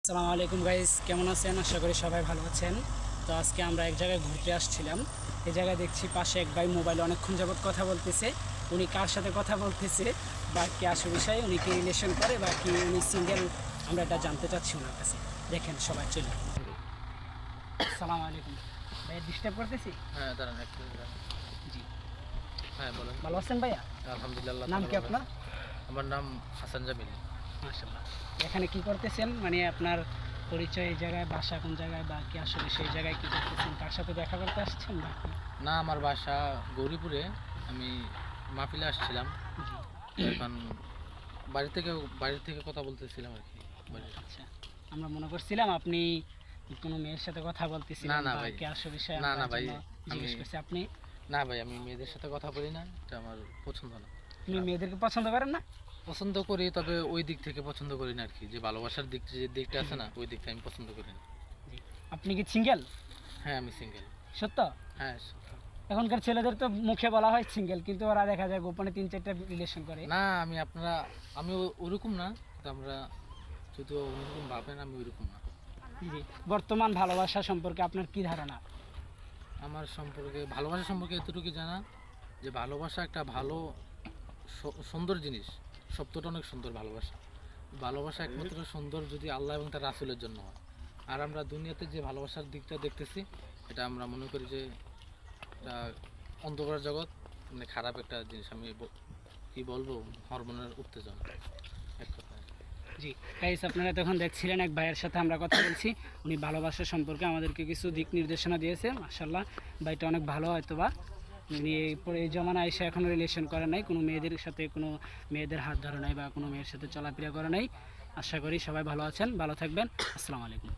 আসসালামু আলাইকুম গাইস, কেমন আছেন? আশা করি সবাই ভালো আছেন। তো আজকে আমরা এক জায়গায় ঘুরতে আসছিলাম। এই জায়গায় দেখছি পাশে এক ভাই মোবাইলে অনেকক্ষণ যাবত কথা বলতেছে। উনি কার সাথে কথা বলতেছে বা কি আসল বিষয়ে উনি কি রিলেশন করে বা কি উনি সিঙ্গেল, আমরা এটা জানতে চাচ্ছি ওনার কাছে। দেখেন সবাই চলুন। আসসালামু আলাইকুম ভাই, ডিস্টার্ব করতেছি? হ্যাঁ, দাঁড়ান একটু দাঁড়ান। জি, হ্যাঁ, বলেন। ভালো আছেন ভাইয়া? আলহামদুলিল্লাহ, নাম তাআলা কি ভালো আপনার? আছে। আমার নাম হাসান জামিল। মাশাআল্লাহ। এখানে কি করতেছেন, মানে আপনার পরিচয়, এই জায়গায় বাসা কোন জায়গায় বা কি আসলে সেই জায়গায় কি করতেছেন, কার সাথে দেখা করতে আসছেন বা কি? না, আমার বাসা গৌরীপুরে। আমি মাহফিলে আসছিলাম। জি। তো এখন বাড়ি থেকে কথা বলতেছিলাম আর কি। বাড়ির আচ্ছা, আমরা মনে করছিলাম আপনি কোনো মেয়ের সাথে কথা না, বলতেছিলেন না বা ভাই। কি আসল বিষয়ে, না, আমি না তার ভাই। জন্য আমি জিজ্ঞেস করছি। আপনি না ভাই, আমি মেয়েদের সাথে কথা বলি না। এটা আমার পছন্দ না। আপনি মেয়েদেরকে পছন্দ করেন না? পছন্দ করি, তবে ওই দিক থেকে পছন্দ করি না আর কি। যে ভালোবাসার দিক যে দিকটা আছে না, ওই দিকটা আমি পছন্দ করি না। জি। আপনি কি সিঙ্গেল? হ্যাঁ, আমি সিঙ্গেল। সত্য? হ্যাঁ। এখনকার ছেলেদের তো মুখে বলা হয় সিঙ্গেল, কিন্তু ওরা দেখা যায় গোপনে 3-4টা রিলেশন করে। না, আমি ওরকম না। কিন্তু আমরা যদিও অন্যরকম ভাবেন, আমি ওইরকম না। জি। বর্তমান ভালোবাসা সম্পর্কে আপনার কি ধারণা? আমার ভালোবাসা সম্পর্কে এতটুকু জানা যে ভালোবাসা একটা ভালো সুন্দর জিনিস। শব্দটা অনেক সুন্দর। ভালোবাসা একমাত্র সুন্দর যদি আল্লাহ এবং তার রাসূলের জন্য হয়। আর আমরা দুনিয়াতে যে ভালোবাসার দিকটা দেখতেছি, এটা আমরা মনে করি যে এটা অন্ধকার জগৎ, মানে খারাপ একটা জিনিস। কি বলবো, হরমোনের উত্তেজনা এক কথায়। জি গাইস, আপনারা তখন দেখছিলেন এক ভাইয়ের সাথে আমরা কথা বলছি। উনি ভালোবাসা সম্পর্কে আমাদেরকে কিছু দিক নির্দেশনা দিয়েছে। মাশাআল্লাহ, ভাইটা অনেক ভালো হয়তো বা উনি এই জমানায় এসে এখনও রিলেশন করে নাই, কোনো মেয়েদের সাথে কোনো মেয়েদের হাত ধরে নাই বা কোনো মেয়ের সাথে চলাফেরা করে নাই। আশা করি সবাই ভালো আছেন, ভালো থাকবেন। আসসালামু আলাইকুম।